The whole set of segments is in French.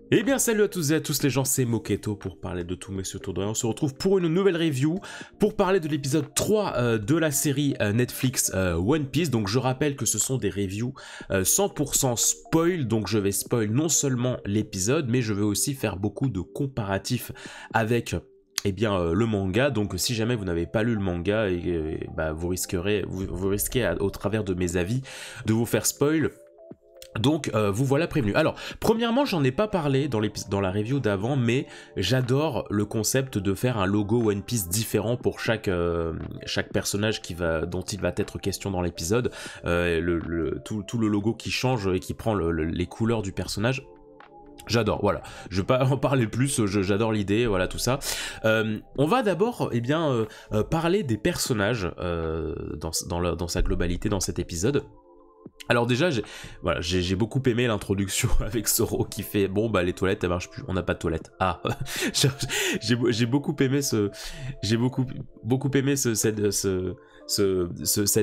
Eh bien salut à tous et à tous les gens, c'est Moketo pour parler de tout mais surtout de rien. On se retrouve pour une nouvelle review, pour parler de l'épisode 3 de la série Netflix One Piece. Donc je rappelle que ce sont des reviews 100% spoil, donc je vais spoil non seulement l'épisode, mais je vais aussi faire beaucoup de comparatifs avec le manga. Donc si jamais vous n'avez pas lu le manga, vous risquez au travers de mes avis de vous faire spoil. Donc vous voilà prévenu. Alors premièrement, j'en ai pas parlé dans la review d'avant, mais j'adore le concept de faire un logo One Piece différent pour chaque personnage dont il va être question dans l'épisode. Tout le logo qui change et qui prend les couleurs du personnage. J'adore, voilà. Je vais pas en parler plus, j'adore l'idée, voilà tout ça. On va d'abord parler des personnages dans sa globalité dans cet épisode. Alors déjà, j'ai beaucoup aimé l'introduction avec Zoro qui fait bon bah les toilettes elles marchent plus, on n'a pas de toilettes. Ah, j'ai beaucoup aimé cette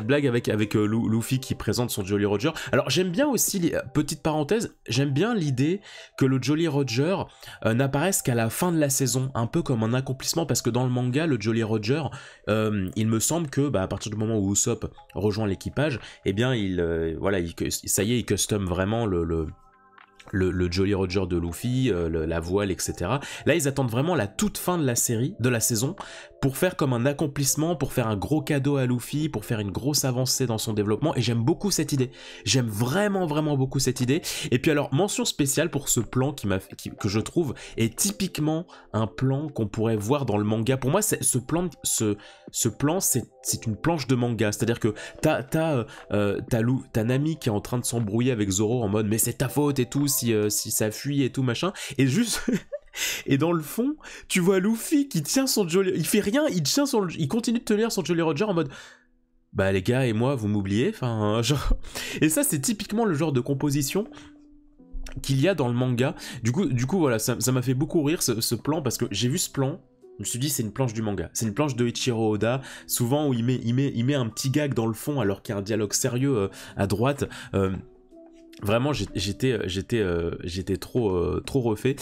blague avec Luffy qui présente son Jolly Roger. Alors j'aime bien aussi, petite parenthèse, j'aime bien l'idée que le Jolly Roger n'apparaisse qu'à la fin de la saison, un peu comme un accomplissement, parce que dans le manga, le Jolly Roger, il me semble que à partir du moment où Usopp rejoint l'équipage, eh bien ça y est, il custom vraiment le Jolly Roger de Luffy, la voile, etc. Là, ils attendent vraiment la toute fin de la saison, pour faire comme un accomplissement, pour faire un gros cadeau à Luffy, pour faire une grosse avancée dans son développement, et j'aime beaucoup cette idée. J'aime vraiment beaucoup cette idée. Et puis alors, mention spéciale pour ce plan que je trouve est typiquement un plan qu'on pourrait voir dans le manga. Pour moi, ce plan, c'est une planche de manga, c'est-à-dire que t'as Nami qui est en train de s'embrouiller avec Zoro en mode mais c'est ta faute et tout si ça fuit et tout machin, et juste et dans le fond tu vois Luffy qui tient son Jolly, il fait rien, il continue de tenir son Jolly Roger en mode bah les gars et moi vous m'oubliez, enfin genre. Et ça c'est typiquement le genre de composition qu'il y a dans le manga. Du coup voilà, ça m'a fait beaucoup rire ce plan, parce que j'ai vu ce plan. Je me suis dit c'est une planche du manga, c'est une planche de Ichiro Oda, souvent où il met un petit gag dans le fond alors qu'il y a un dialogue sérieux à droite. Vraiment j'étais trop refait.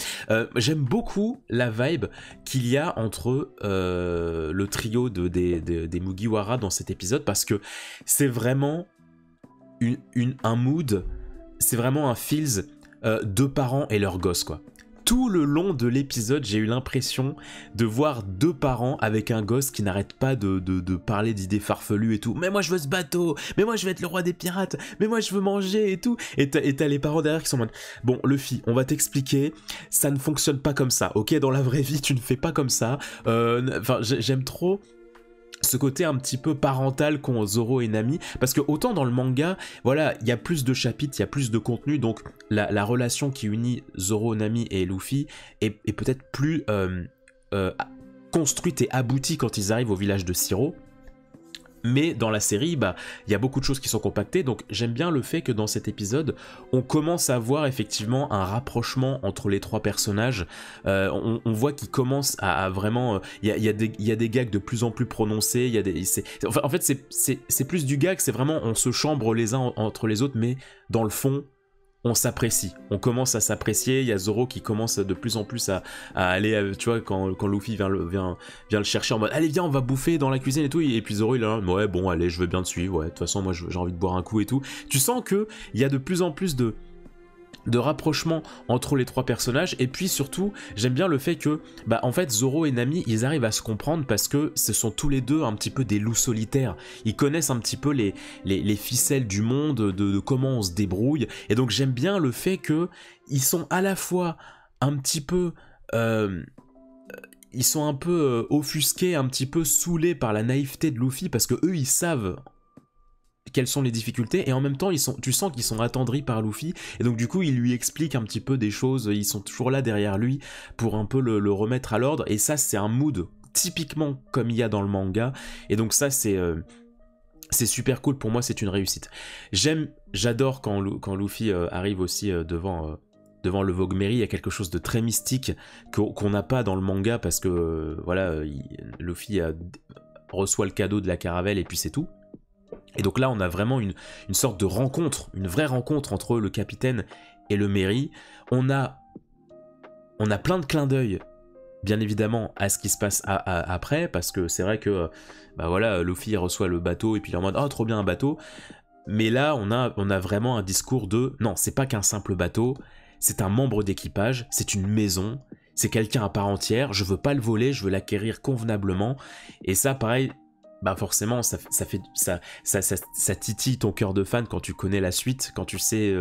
J'aime beaucoup la vibe qu'il y a entre le trio des Mugiwara dans cet épisode, parce que c'est vraiment un mood, c'est vraiment un feels deux parents et leurs gosses quoi. Tout le long de l'épisode, j'ai eu l'impression de voir deux parents avec un gosse qui n'arrête pas de parler d'idées farfelues et tout. Mais moi je veux ce bateau, mais moi je veux être le roi des pirates, mais moi je veux manger et tout. Et t'as les parents derrière qui sont en mode bon Luffy, on va t'expliquer, ça ne fonctionne pas comme ça, ok? Dans la vraie vie, tu ne fais pas comme ça. J'aime trop ce côté un petit peu parental qu'ont Zoro et Nami, parce que autant dans le manga, voilà, il y a plus de chapitres, il y a plus de contenu, donc la relation qui unit Zoro, Nami et Luffy est peut-être plus construite et aboutie quand ils arrivent au village de Shiro. Mais dans la série, il y a beaucoup de choses qui sont compactées, donc j'aime bien le fait que dans cet épisode, on commence à voir effectivement un rapprochement entre les trois personnages. On voit qu'ils commencent à vraiment... Il y a des gags de plus en plus prononcés, en fait, c'est plus du gag, c'est vraiment on se chambre les uns entre les autres, mais dans le fond, on s'apprécie, on commence à s'apprécier. Il y a Zoro qui commence de plus en plus à aller, tu vois, quand Luffy vient le chercher en mode allez viens on va bouffer dans la cuisine et tout, et puis Zoro il est là ouais bon allez je veux bien te suivre, ouais de toute façon moi j'ai envie de boire un coup et tout. Tu sens que il y a de plus en plus de rapprochement entre les trois personnages, et puis surtout j'aime bien le fait que en fait Zoro et Nami ils arrivent à se comprendre, parce que ce sont tous les deux un petit peu des loups solitaires, ils connaissent un petit peu les ficelles du monde, de comment on se débrouille, et donc j'aime bien le fait que ils sont à la fois un petit peu ils sont un peu offusqués, un petit peu saoulés par la naïveté de Luffy, parce que eux ils savent quelles sont les difficultés, et en même temps tu sens qu'ils sont attendris par Luffy, et donc du coup il lui explique un petit peu des choses, ils sont toujours là derrière lui pour un peu le remettre à l'ordre, et ça c'est un mood typiquement comme il y a dans le manga, et donc ça c'est super cool. Pour moi c'est une réussite. J'adore quand Luffy arrive aussi devant le Vogue Mary. Il y a quelque chose de très mystique qu'on n'a pas dans le manga, parce que Luffy reçoit le cadeau de la caravelle et puis c'est tout. Et donc là, on a vraiment une sorte de rencontre, une vraie rencontre entre le capitaine et le Mary. On a on a plein de clins d'œil, bien évidemment, à ce qui se passe après, parce que c'est vrai que, bah voilà, Luffy reçoit le bateau, et puis il est en mode « Oh, trop bien un bateau !» Mais là, on a vraiment un discours de « Non, c'est pas qu'un simple bateau, c'est un membre d'équipage, c'est une maison, c'est quelqu'un à part entière, je veux pas le voler, je veux l'acquérir convenablement. » Et ça, pareil, bah forcément, ça titille ton cœur de fan quand tu connais la suite, quand tu sais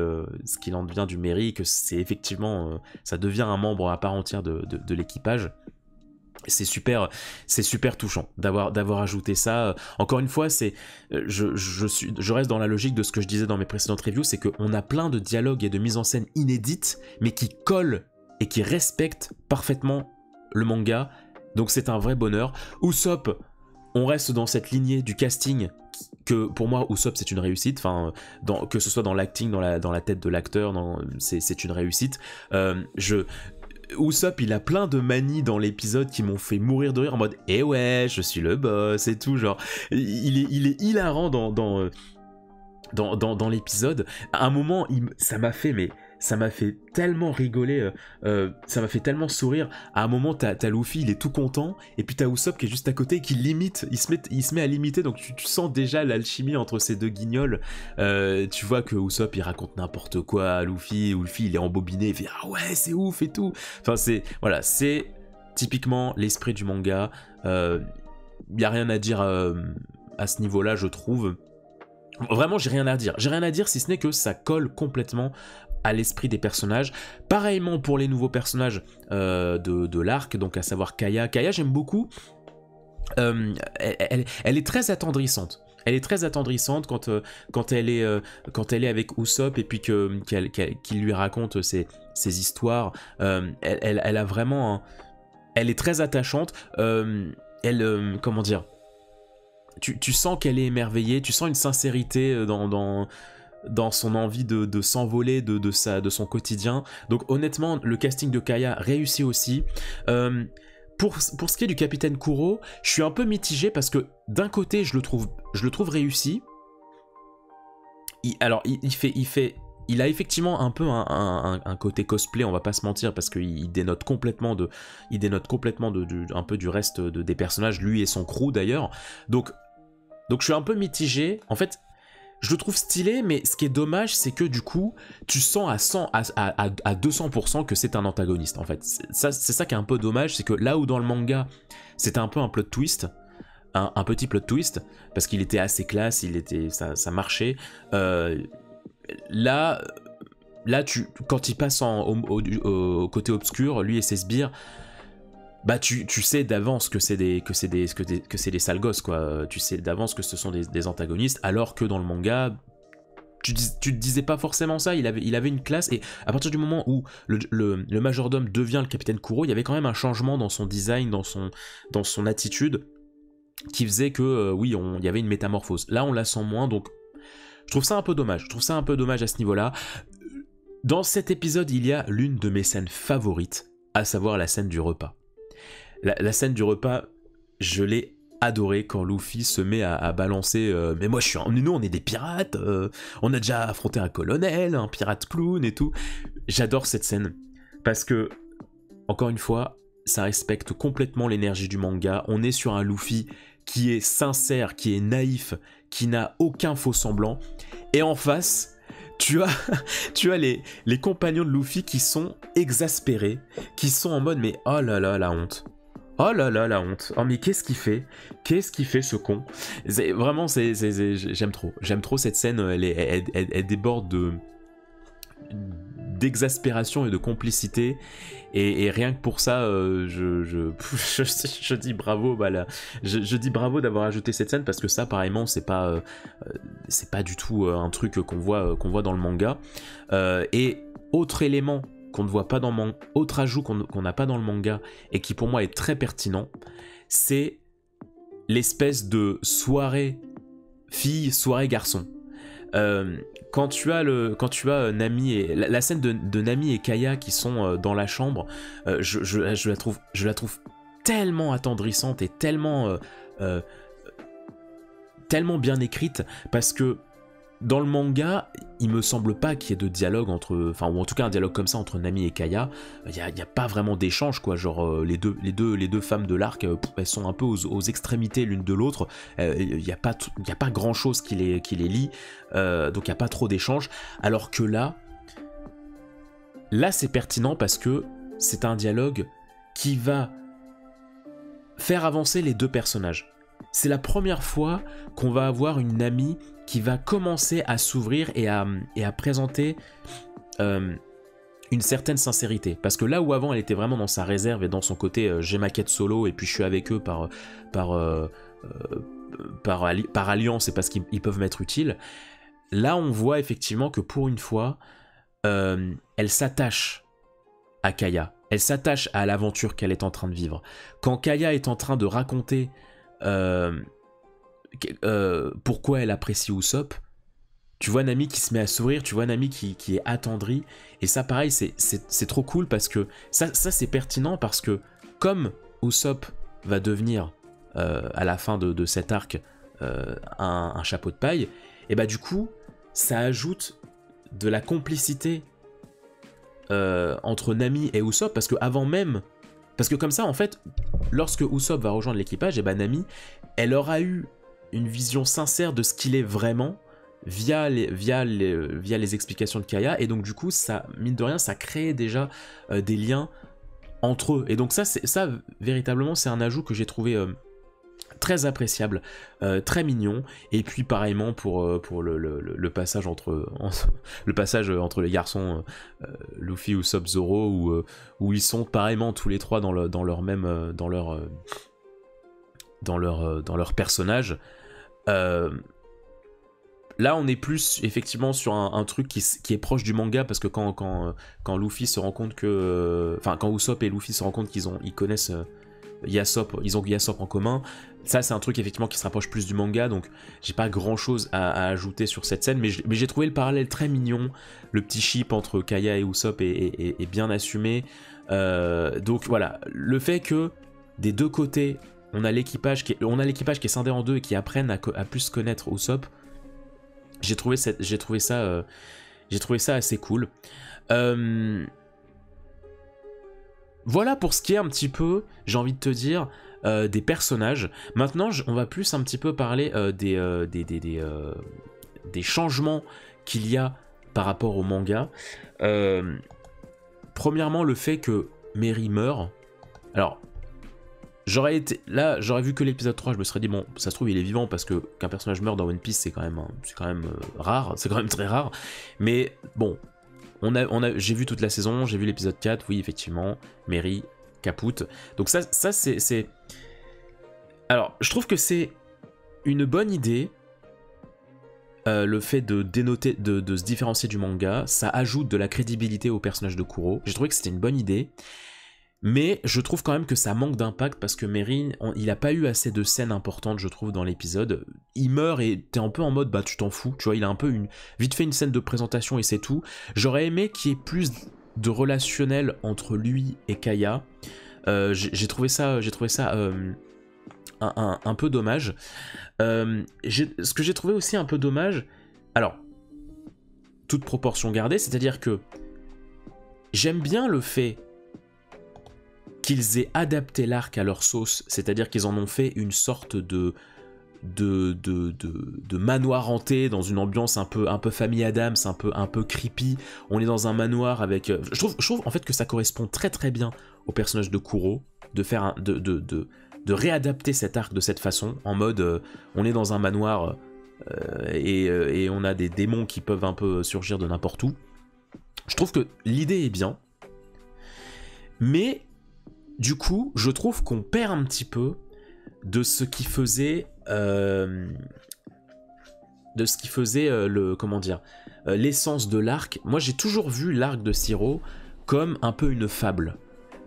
ce qu'il en devient du Merry, que c'est effectivement, ça devient un membre à part entière de l'équipage. C'est super touchant d'avoir ajouté ça. Encore une fois, je reste dans la logique de ce que je disais dans mes précédentes reviews, c'est qu'on a plein de dialogues et de mise en scène inédites, mais qui collent et qui respectent parfaitement le manga. Donc c'est un vrai bonheur. Usopp, on reste dans cette lignée du casting que pour moi Usopp c'est une réussite. Enfin, que ce soit dans l'acting, dans la tête de l'acteur, c'est une réussite. Usopp, il a plein de manies dans l'épisode qui m'ont fait mourir de rire en mode « Eh ouais, je suis le boss » et tout, genre, il est hilarant dans l'épisode. À un moment, ça m'a fait tellement rigoler, ça m'a fait tellement sourire. À un moment, t'as Luffy, il est tout content, et puis t'as Usopp qui est juste à côté, qui limite, il se met à limiter, donc tu sens déjà l'alchimie entre ces deux guignols. Tu vois que Usopp, il raconte n'importe quoi à Luffy, où Luffy, il est embobiné, il fait « Ah ouais, c'est ouf et tout !» Enfin, c'est typiquement l'esprit du manga. Y a rien à dire à ce niveau-là, je trouve. Vraiment, j'ai rien à dire. J'ai rien à dire si ce n'est que ça colle complètement à l'esprit des personnages. Pareillement pour les nouveaux personnages de l'arc, donc à savoir Kaya. Kaya, j'aime beaucoup. Elle est très attendrissante. Elle est très attendrissante quand elle est avec Usopp et puis qu'il lui raconte ses histoires. Elle a vraiment... Elle est très attachante. Comment dire, tu sens qu'elle est émerveillée, tu sens une sincérité dans son envie de s'envoler de son quotidien. Donc honnêtement, le casting de Kaya réussit aussi. Pour ce qui est du capitaine Kuro, je suis un peu mitigé parce que d'un côté, je le trouve réussi. Il a effectivement un peu un côté cosplay, on va pas se mentir, parce qu'il dénote complètement un peu du reste des personnages, lui et son crew d'ailleurs. Donc je suis un peu mitigé. En fait, je le trouve stylé, mais ce qui est dommage, c'est que du coup, tu sens à 200% que c'est un antagoniste, en fait. C'est ça qui est un peu dommage, c'est que là où dans le manga, c'était un peu un plot twist, un petit plot twist, parce qu'il était assez classe, ça marchait. Là, quand il passe au côté obscur, lui et ses sbires, bah tu sais d'avance que c'est des sales gosses, quoi. Tu sais d'avance que ce sont des antagonistes, alors que dans le manga, tu te disais pas forcément ça. Il avait une classe, et à partir du moment où le majordome devient le capitaine Kuro, il y avait quand même un changement dans son design, dans son attitude, qui faisait que oui, il y avait une métamorphose. Là, on la sent moins, donc je trouve ça un peu dommage. Je trouve ça un peu dommage à ce niveau-là. Dans cet épisode, il y a l'une de mes scènes favorites, à savoir la scène du repas. La scène du repas, je l'ai adorée quand Luffy se met à balancer mais moi nous on est des pirates, on a déjà affronté un colonel, un pirate clown et tout. J'adore cette scène parce que, encore une fois, ça respecte complètement l'énergie du manga. On est sur un Luffy qui est sincère, qui est naïf, qui n'a aucun faux semblant, et en face tu as les compagnons de Luffy qui sont exaspérés, qui sont en mode mais oh là là, la honte. Oh là là, la honte. Oh mais qu'est-ce qu'il fait ce con. Vraiment, j'aime trop cette scène. Elle déborde d'exaspération et de complicité, et rien que pour ça, je dis bravo. Je dis bravo d'avoir ajouté cette scène, parce que ça, pareillement, c'est pas du tout un truc qu'on voit dans le manga. Et autre élément qu'on ne voit pas autre ajout qu'on n'a pas dans le manga, et qui pour moi est très pertinent, c'est l'espèce de soirée garçon. Quand tu as Nami et la scène de Nami et Kaya qui sont dans la chambre, je la trouve tellement attendrissante et tellement bien écrite, parce que dans le manga, il me semble pas qu'il y ait de dialogue entre, enfin ou en tout cas un dialogue comme ça entre Nami et Kaya. Il y a pas vraiment d'échange quoi. Genre les deux femmes de l'arc, elles sont un peu aux extrémités l'une de l'autre. Il y a pas grand chose qui les lie, donc il y a pas trop d'échange. Alors que là c'est pertinent parce que c'est un dialogue qui va faire avancer les deux personnages. C'est la première fois qu'on va avoir une Nami qui va commencer à s'ouvrir et à présenter une certaine sincérité. Parce que là où avant elle était vraiment dans sa réserve et dans son côté j'ai ma quête solo et puis je suis avec eux par alliance et parce qu'ils peuvent m'être utiles, là on voit effectivement que pour une fois elle s'attache à Kaya. Elle s'attache à l'aventure qu'elle est en train de vivre. Quand Kaya est en train de raconter pourquoi elle apprécie Usopp, tu vois Nami qui se met à sourire, tu vois Nami qui est attendrie, et ça pareil c'est trop cool parce que ça c'est pertinent parce que comme Usopp va devenir à la fin de cet arc un chapeau de paille, et bah du coup ça ajoute de la complicité entre Nami et Usopp parce que avant même, parce que comme ça en fait lorsque Usopp va rejoindre l'équipage, et ben Nami elle aura eu une vision sincère de ce qu'il est vraiment via les explications de Kaya, et donc du coup ça mine de rien ça crée déjà des liens entre eux, et donc ça véritablement c'est un ajout que j'ai trouvé très appréciable, très mignon. Et puis pareillement pour le passage entre les garçons Luffy, Usopp, Zoro, où ils sont pareillement tous les trois dans leur personnage. Là on est plus effectivement sur un truc qui est proche du manga, parce que quand Luffy se rend compte que quand Usopp et Luffy se rendent compte qu'ils connaissent Yasopp, ils ont Yasopp en commun. Ça c'est un truc effectivement qui se rapproche plus du manga, donc j'ai pas grand chose à ajouter sur cette scène, mais j'ai trouvé le parallèle très mignon. Le petit ship entre Kaya et Usopp est bien assumé, donc voilà, le fait que des deux côtés on a l'équipage qui est scindé en deux et qui apprennent à plus connaître Usopp, j'ai trouvé ça assez cool. Voilà pour ce qui est un petit peu, j'ai envie de te dire, des personnages. Maintenant, on va plus un petit peu parler des changements qu'il y a par rapport au manga. Premièrement, le fait que Mary meure. Alors, j'aurais vu que l'épisode 3, je me serais dit, bon, ça se trouve, il est vivant, parce que qu'un personnage meurt dans One Piece, c'est quand même rare, c'est quand même très rare. Mais bon, j'ai vu toute la saison, j'ai vu l'épisode 4, oui, effectivement, Mary capoute. Donc ça c'est... Alors, je trouve que c'est une bonne idée, le fait de dénoter, de se différencier du manga. Ça ajoute de la crédibilité au personnage de Kuro. J'ai trouvé que c'était une bonne idée. Mais je trouve quand même que ça manque d'impact, parce que Mary, il a pas eu assez de scènes importantes, je trouve, dans l'épisode. Il meurt et t'es un peu en mode, bah tu t'en fous, tu vois, il a un peu vite fait une scène de présentation et c'est tout. J'aurais aimé qu'il y ait plus de relationnel entre lui et Kaya. J'ai trouvé ça un peu dommage. Ce que j'ai trouvé aussi un peu dommage, alors, toute proportion gardée, c'est-à-dire que j'aime bien le fait qu'ils aient adapté l'arc à leur sauce, c'est-à-dire qu'ils en ont fait une sorte de manoir hanté, dans une ambiance un peu famille Adams, un peu creepy. On est dans un manoir avec... Je trouve en fait que ça correspond très très bien au personnage de Kuro, de réadapter cet arc de cette façon, en mode on est dans un manoir et on a des démons qui peuvent un peu surgir de n'importe où. Je trouve que l'idée est bien, mais du coup, je trouve qu'on perd un petit peu de ce qui faisait l'essence de l'arc. Moi, j'ai toujours vu l'arc de Shiro comme un peu une fable,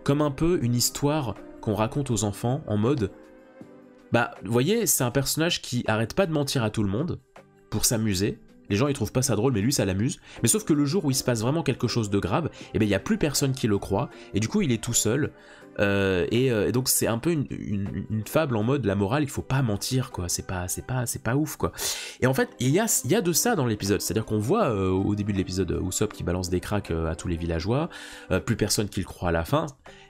comme un peu une histoire qu'on raconte aux enfants en mode, bah, vous voyez, c'est un personnage qui arrête pas de mentir à tout le monde pour s'amuser. Les gens ils trouvent pas ça drôle, mais lui ça l'amuse. Mais sauf que le jour où il se passe vraiment quelque chose de grave, et ben il y a plus personne qui le croit, et du coup il est tout seul. Et donc c'est un peu une fable en mode la morale, il faut pas mentir quoi, c'est pas ouf quoi. Et en fait il y a de ça dans l'épisode, c'est-à-dire qu'on voit au début de l'épisode Usopp qui balance des cracks à tous les villageois, plus personne qui le croit à la fin,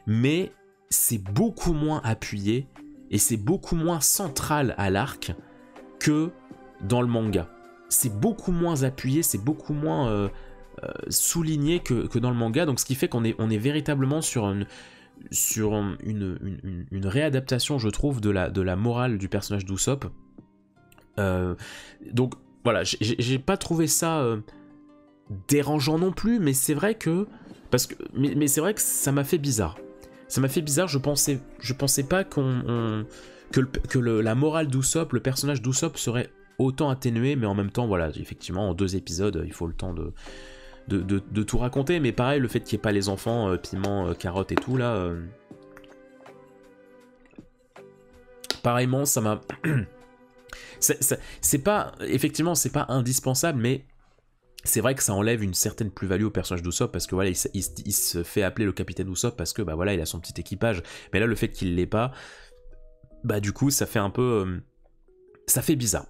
mais c'est beaucoup moins appuyé et c'est beaucoup moins central à l'arc que dans le manga. C'est beaucoup moins appuyé, c'est beaucoup moins souligné que dans le manga, donc ce qui fait qu'on est véritablement sur une réadaptation, je trouve, de la morale du personnage d'Usopp. Donc voilà, j'ai pas trouvé ça dérangeant non plus, mais c'est vrai que mais c'est vrai que ça m'a fait bizarre. Ça m'a fait bizarre. Je pensais pas que la morale d'Usopp, le personnage d'Usopp serait autant atténué, mais en même temps, voilà, effectivement, en 2 épisodes, il faut le temps de tout raconter, mais pareil, le fait qu'il n'y ait pas les enfants, piment, carottes et tout, là... pareillement, ça m'a... c'est pas... Effectivement, c'est pas indispensable, mais c'est vrai que ça enlève une certaine plus-value au personnage d'Usopp, parce que voilà, il se fait appeler le capitaine Usopp, parce que, bah voilà, il a son petit équipage, mais là, le fait qu'il l'ait pas, bah du coup, ça fait un peu... ça fait bizarre.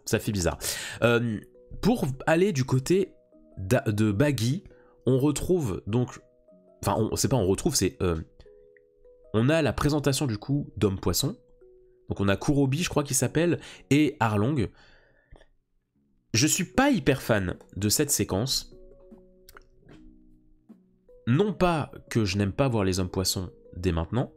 Pour aller du côté de Baggy, on retrouve donc... Enfin, on a la présentation du coup d'Homme Poisson. Donc on a Kurobi, je crois qu'il s'appelle, et Arlong. Je suis pas hyper fan de cette séquence. Non pas que je n'aime pas voir les Hommes Poissons dès maintenant.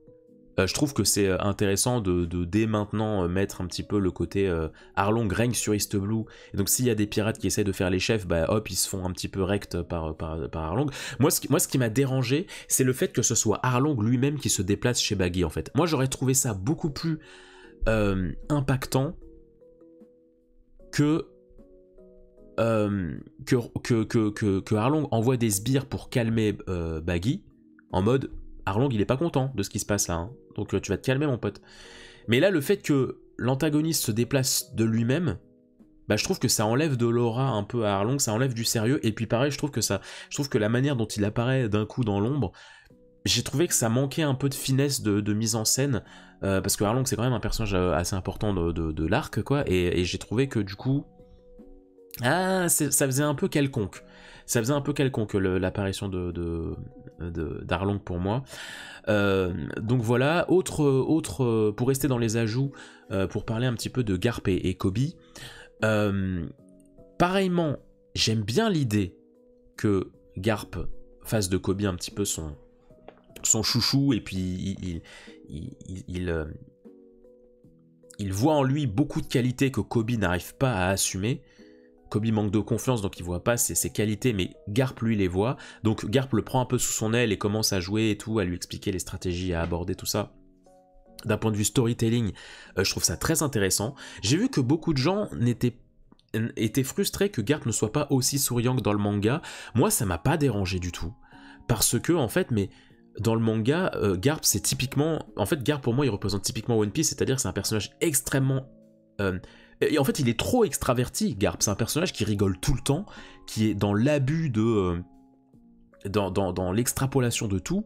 Je trouve que c'est intéressant de dès maintenant mettre un petit peu le côté Arlong règne sur East Blue, et donc s'il y a des pirates qui essaient de faire les chefs, bah hop, ils se font un petit peu rect par Arlong. Moi ce qui m'a dérangé, c'est le fait que ce soit Arlong lui-même qui se déplace chez Baggy en fait. Moi j'aurais trouvé ça beaucoup plus impactant que Arlong envoie des sbires pour calmer Baggy, en mode Arlong il est pas content de ce qui se passe là, hein. Donc tu vas te calmer mon pote. Mais là le fait que l'antagoniste se déplace de lui-même, bah je trouve que ça enlève de l'aura un peu à Arlong, ça enlève du sérieux, et puis pareil je trouve que la manière dont il apparaît d'un coup dans l'ombre, j'ai trouvé que ça manquait un peu de finesse de mise en scène, parce que Arlong c'est quand même un personnage assez important de l'arc quoi, et j'ai trouvé que du coup ça faisait un peu quelconque. Ça faisait un peu quelconque l'apparition d'Arlong pour moi. Donc voilà, autre pour rester dans les ajouts, pour parler un petit peu de Garp et Koby. Pareillement, j'aime bien l'idée que Garp fasse de Koby un petit peu son chouchou, et puis il voit en lui beaucoup de qualités que Koby n'arrive pas à assumer. Koby manque de confiance, donc il voit pas ses qualités, mais Garp lui les voit. Donc Garp le prend un peu sous son aile et commence à jouer et tout, à lui expliquer les stratégies, à aborder tout ça. D'un point de vue storytelling, je trouve ça très intéressant. J'ai vu que beaucoup de gens étaient frustrés que Garp ne soit pas aussi souriant que dans le manga. Moi, ça m'a pas dérangé du tout. Parce que, en fait, mais dans le manga, Garp, c'est typiquement... En fait, Garp, pour moi, il représente typiquement One Piece, c'est-à-dire que c'est un personnage extrêmement... Et en fait, il est trop extraverti, Garp. C'est un personnage qui rigole tout le temps, qui est dans l'abus de... dans l'extrapolation de tout.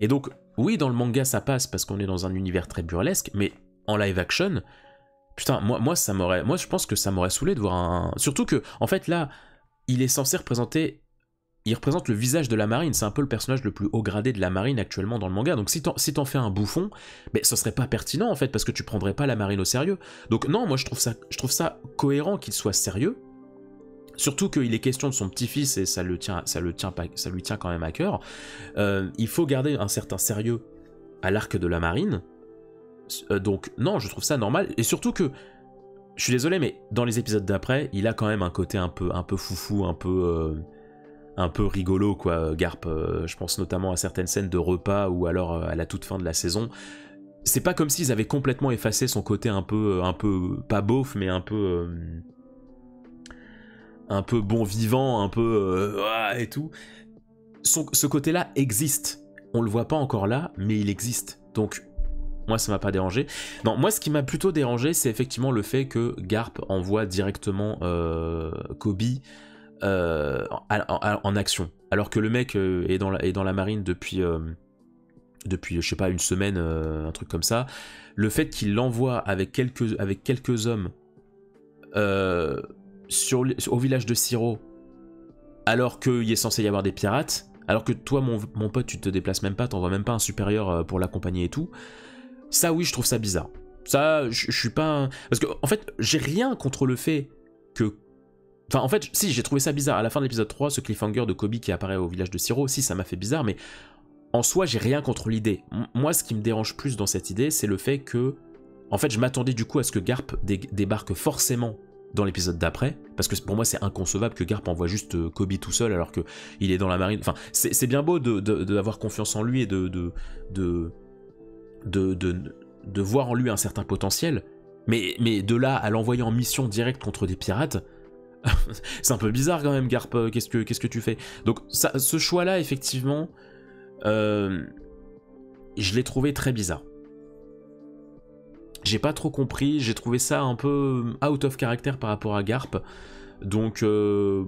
Et donc, oui, dans le manga, ça passe parce qu'on est dans un univers très burlesque, mais en live action, putain, moi je pense que ça m'aurait saoulé de voir un... Surtout que, en fait, là, il est censé représenter... Il représente le visage de la marine, c'est un peu le personnage le plus haut gradé de la marine actuellement dans le manga, donc si t'en fais un bouffon, mais ce serait pas pertinent en fait, parce que tu prendrais pas la marine au sérieux. Donc non, moi je trouve ça cohérent qu'il soit sérieux, surtout qu'il est question de son petit-fils et ça lui tient quand même à cœur. Il faut garder un certain sérieux à l'arc de la marine, donc non, je trouve ça normal, et surtout que, je suis désolé, mais dans les épisodes d'après, il a quand même un côté un peu foufou, un peu rigolo quoi, Garp. Je pense notamment à certaines scènes de repas ou alors à la toute fin de la saison. C'est pas comme s'ils avaient complètement effacé son côté un peu pas beauf, mais un peu bon vivant, un peu et tout. Ce côté-là existe. On le voit pas encore là, mais il existe. Donc moi ça m'a pas dérangé. Non, moi ce qui m'a plutôt dérangé, c'est effectivement le fait que Garp envoie directement Koby en action. Alors que le mec est dans la marine depuis, je sais pas, une semaine, un truc comme ça. Le fait qu'il l'envoie avec quelques hommes au village de Siro, alors qu'il est censé y avoir des pirates, alors que toi, mon pote, tu te déplaces même pas, t'envoies même pas un supérieur pour l'accompagner et tout. Ça, oui, je trouve ça bizarre. Ça, je suis pas... Parce que, en fait, j'ai rien contre le fait que... Enfin, en fait, si, j'ai trouvé ça bizarre. À la fin de l'épisode 3, ce cliffhanger de Kobe qui apparaît au village de Siro, si, ça m'a fait bizarre, mais en soi, j'ai rien contre l'idée. Moi, ce qui me dérange plus dans cette idée, c'est le fait que... En fait, je m'attendais du coup à ce que Garp débarque forcément dans l'épisode d'après, parce que pour moi c'est inconcevable que Garp envoie juste Kobe tout seul alors qu'il est dans la marine. Enfin, c'est bien beau d'avoir confiance en lui et de voir en lui un certain potentiel, mais de là à l'envoyer en mission directe contre des pirates, c'est un peu bizarre quand même, Garp. Qu'est-ce que tu fais? Donc ça, ce choix-là, effectivement, je l'ai trouvé très bizarre. J'ai pas trop compris, j'ai trouvé ça un peu out of character par rapport à Garp, donc je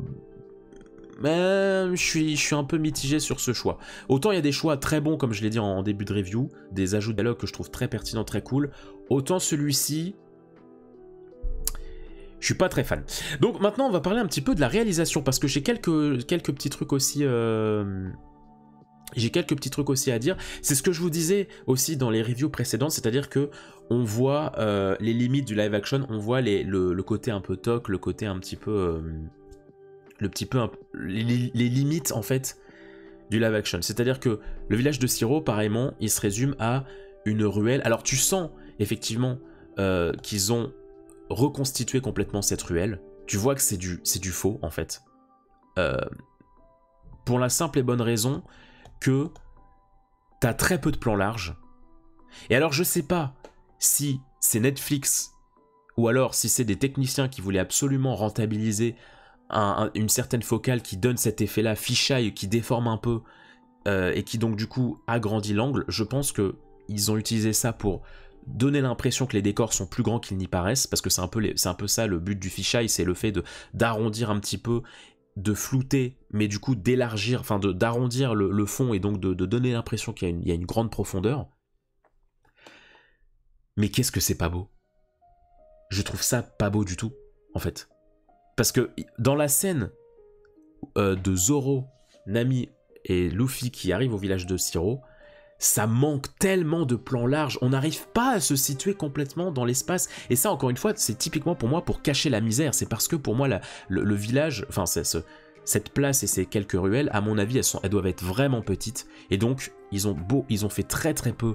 suis un peu mitigé sur ce choix. Autant il y a des choix très bons, comme je l'ai dit en début de review, des ajouts de dialogue que je trouve très pertinents, très cool, autant celui-ci, je suis pas très fan. Donc maintenant on va parler un petit peu de la réalisation, parce que j'ai quelques petits trucs aussi... J'ai quelques petits trucs aussi à dire. C'est ce que je vous disais aussi dans les reviews précédentes, c'est-à-dire que on voit les limites du live action, on voit le côté un peu toc, le côté un petit peu... les limites en fait du live action. C'est-à-dire que le village de Siro, pareillement, il se résume à une ruelle. Alors tu sens effectivement qu'ils ont reconstitué complètement cette ruelle. Tu vois que c'est du faux en fait. Pour la simple et bonne raison que t'as très peu de plans larges. Et alors je sais pas si c'est Netflix ou alors si c'est des techniciens qui voulaient absolument rentabiliser une certaine focale qui donne cet effet-là, fisheye, qui déforme un peu et qui donc du coup agrandit l'angle. Je pense que ils ont utilisé ça pour donner l'impression que les décors sont plus grands qu'ils n'y paraissent, parce que c'est un peu ça le but du fisheye, c'est le fait d'arrondir un petit peu, de flouter, mais du coup d'élargir, enfin d'arrondir le fond et donc de donner l'impression qu'il y a une grande profondeur. Mais qu'est-ce que c'est pas beau? Je trouve ça pas beau du tout, en fait. Parce que dans la scène de Zoro, Nami et Luffy qui arrivent au village de Siro, ça manque tellement de plans larges, on n'arrive pas à se situer complètement dans l'espace, et ça encore une fois c'est typiquement pour moi pour cacher la misère, c'est parce que pour moi le village, enfin cette place et ces quelques ruelles, à mon avis elles doivent être vraiment petites, et donc ils ont fait très très peu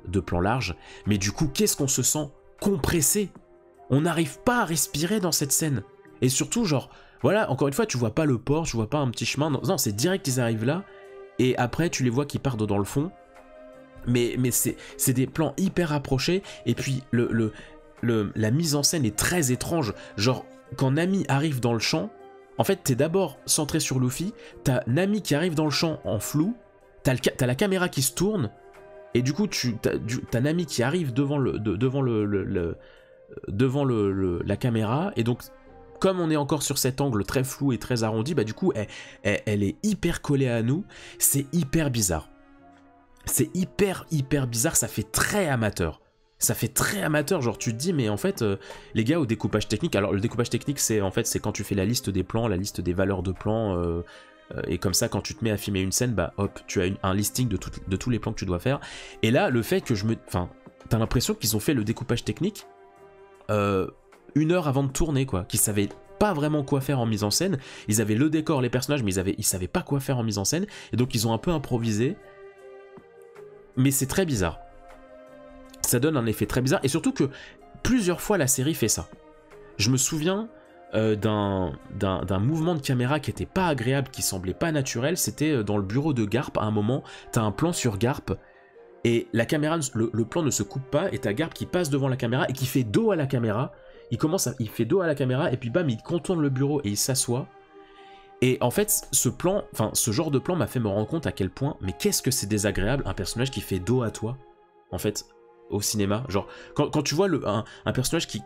de plans larges, mais du coup qu'est-ce qu'on se sent compressé, on n'arrive pas à respirer dans cette scène, et surtout genre, voilà, encore une fois tu vois pas le port, tu vois pas un petit chemin, non c'est direct ils arrivent là, et après tu les vois qui partent dans le fond. Mais c'est des plans hyper rapprochés, et puis la mise en scène est très étrange. Genre, quand Nami arrive dans le champ, en fait, t'es d'abord centré sur Luffy, t'as Nami qui arrive dans le champ en flou, t'as la caméra qui se tourne, et du coup, t'as Nami qui arrive devant la caméra, et donc, comme on est encore sur cet angle très flou et très arrondi, bah du coup, elle est hyper collée à nous, c'est hyper bizarre. C'est hyper bizarre, ça fait très amateur. Ça fait très amateur, genre tu te dis mais en fait les gars au découpage technique, alors le découpage technique c'est quand tu fais la liste des plans, la liste des valeurs de plans et comme ça quand tu te mets à filmer une scène, bah hop, tu as un listing de tous les plans que tu dois faire. Et là le fait que t'as l'impression qu'ils ont fait le découpage technique 1 heure avant de tourner quoi, qu'ils savaient pas vraiment quoi faire en mise en scène, ils avaient le décor, les personnages mais ils savaient pas quoi faire en mise en scène et donc ils ont un peu improvisé. Mais c'est très bizarre. Ça donne un effet très bizarre. Et surtout que plusieurs fois la série fait ça. Je me souviens d'un mouvement de caméra qui était pas agréable, qui semblait pas naturel. C'était dans le bureau de Garp. À un moment, t'as un plan sur Garp. Et la caméra, le plan ne se coupe pas. Et t'as Garp qui passe devant la caméra et qui fait dos à la caméra. Il fait dos à la caméra. Et puis bam, il contourne le bureau et il s'assoit. Et en fait, ce genre de plan m'a fait me rendre compte à quel point, mais qu'est-ce que c'est désagréable, un personnage qui fait dos à toi, en fait, au cinéma. Genre, quand tu vois un personnage qui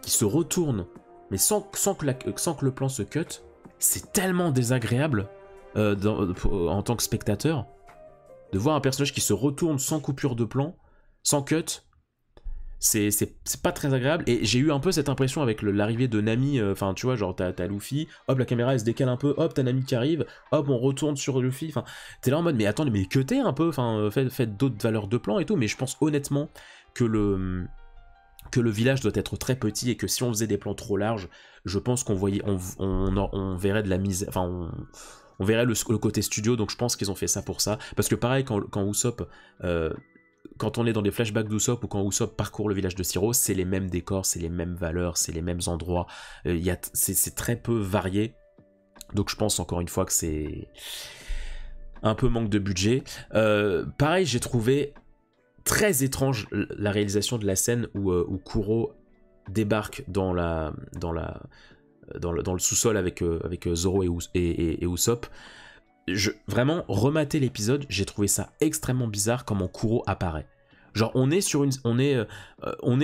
se retourne mais sans que le plan se cut, c'est tellement désagréable en tant que spectateur de voir un personnage qui se retourne sans coupure de plan, sans cut. C'est pas très agréable, et j'ai eu un peu cette impression avec l'arrivée de Nami, enfin tu vois, genre t'as Luffy, hop la caméra elle se décale un peu, hop t'as Nami qui arrive, hop on retourne sur Luffy, enfin t'es là en mode mais attends mais cuttez un peu, enfin faites d'autres valeurs de plan et tout, mais je pense honnêtement que le village doit être très petit et que si on faisait des plans trop larges, je pense qu'on voyait, on verrait de la misère, enfin on verrait le côté studio, donc je pense qu'ils ont fait ça pour ça, parce que pareil quand Usopp quand on est dans des flashbacks d'Usopp ou quand Usopp parcourt le village de Shiro, c'est les mêmes décors, c'est les mêmes valeurs, c'est les mêmes endroits, c'est très peu varié, donc je pense encore une fois que c'est un peu manque de budget. Pareil, j'ai trouvé très étrange la réalisation de la scène où Kuro débarque dans le sous-sol avec Zoro et Usopp. Vraiment, remater l'épisode, j'ai trouvé ça extrêmement bizarre comment Kuro apparaît. Genre, on est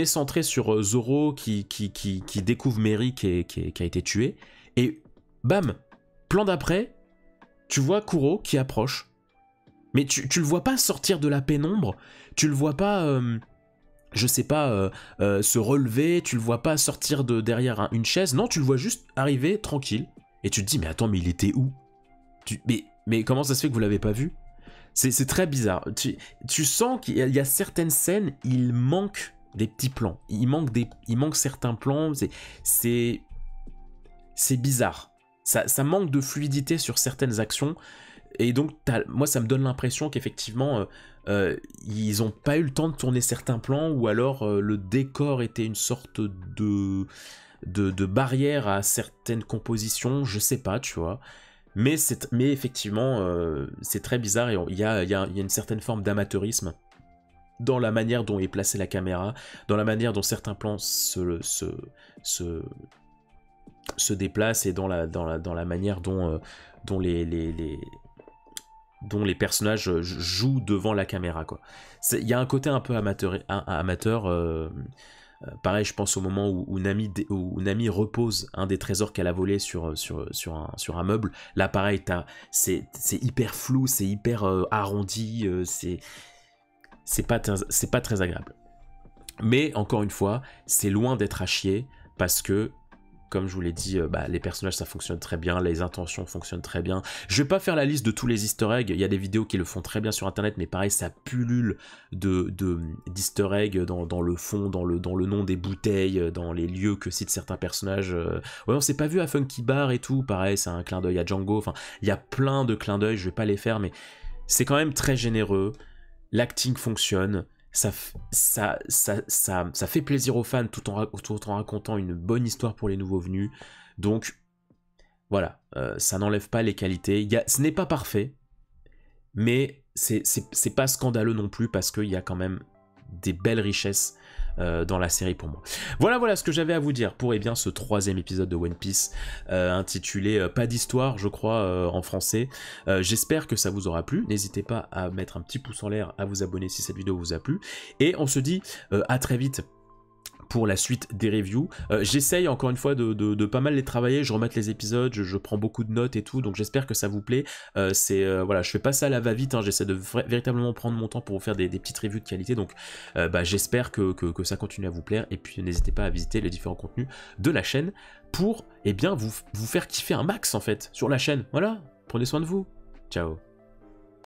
centré sur Zoro qui découvre Mary qui a été tuée, et bam, plan d'après, tu vois Kuro qui approche, mais tu le vois pas sortir de la pénombre, tu le vois pas, je sais pas, se relever, tu le vois pas sortir de derrière une chaise, non, tu le vois juste arriver tranquille, et tu te dis, mais attends, mais il était où ? Mais comment ça se fait que vous l'avez pas vu ? C'est très bizarre. Tu sens qu'il y a certaines scènes, il manque des petits plans. Il manque certains plans. C'est bizarre. Ça manque de fluidité sur certaines actions. Et donc, moi, ça me donne l'impression qu'effectivement, ils n'ont pas eu le temps de tourner certains plans, ou alors le décor était une sorte de barrière à certaines compositions. Je sais pas, tu vois. Mais effectivement, c'est très bizarre, et il y a une certaine forme d'amateurisme dans la manière dont est placée la caméra, dans la manière dont certains plans se déplacent, et dans la manière dont les personnages jouent devant la caméra, quoi. Il y a un côté un peu amateur. Pareil, je pense au moment où Nami repose un des trésors qu'elle a volé sur un meuble. Là, pareil, c'est hyper flou, c'est hyper arrondi, c'est pas très agréable. Mais encore une fois, c'est loin d'être à chier, parce que, comme je vous l'ai dit, les personnages ça fonctionne très bien, les intentions fonctionnent très bien. Je vais pas faire la liste de tous les easter eggs, il y a des vidéos qui le font très bien sur internet, mais pareil, ça pullule d'easter eggs dans le fond, dans le nom des bouteilles, dans les lieux que citent certains personnages. Ouais, on s'est pas vu à Funky Bar et tout, pareil, c'est un clin d'œil à Django, enfin, il y a plein de clins d'œil, je vais pas les faire, mais c'est quand même très généreux, l'acting fonctionne. Ça fait plaisir aux fans tout en racontant une bonne histoire pour les nouveaux venus. Donc, voilà, ça n'enlève pas les qualités. Ce n'est pas parfait, mais c'est pas scandaleux non plus, parce qu'il y a quand même des belles richesses dans la série pour moi. Voilà ce que j'avais à vous dire pour ce 3e épisode de One Piece, intitulé Pas d'histoire, je crois, en français. J'espère que ça vous aura plu. N'hésitez pas à mettre un petit pouce en l'air, à vous abonner si cette vidéo vous a plu. Et on se dit à très vite pour la suite des reviews. J'essaye encore une fois de pas mal les travailler, je remate les épisodes, je prends beaucoup de notes et tout, donc j'espère que ça vous plaît. Voilà, je fais pas ça à la va-vite, hein, j'essaie de véritablement prendre mon temps pour vous faire des petites reviews de qualité, donc j'espère que ça continue à vous plaire, et puis n'hésitez pas à visiter les différents contenus de la chaîne pour vous faire kiffer un max en fait sur la chaîne. Voilà, prenez soin de vous, ciao.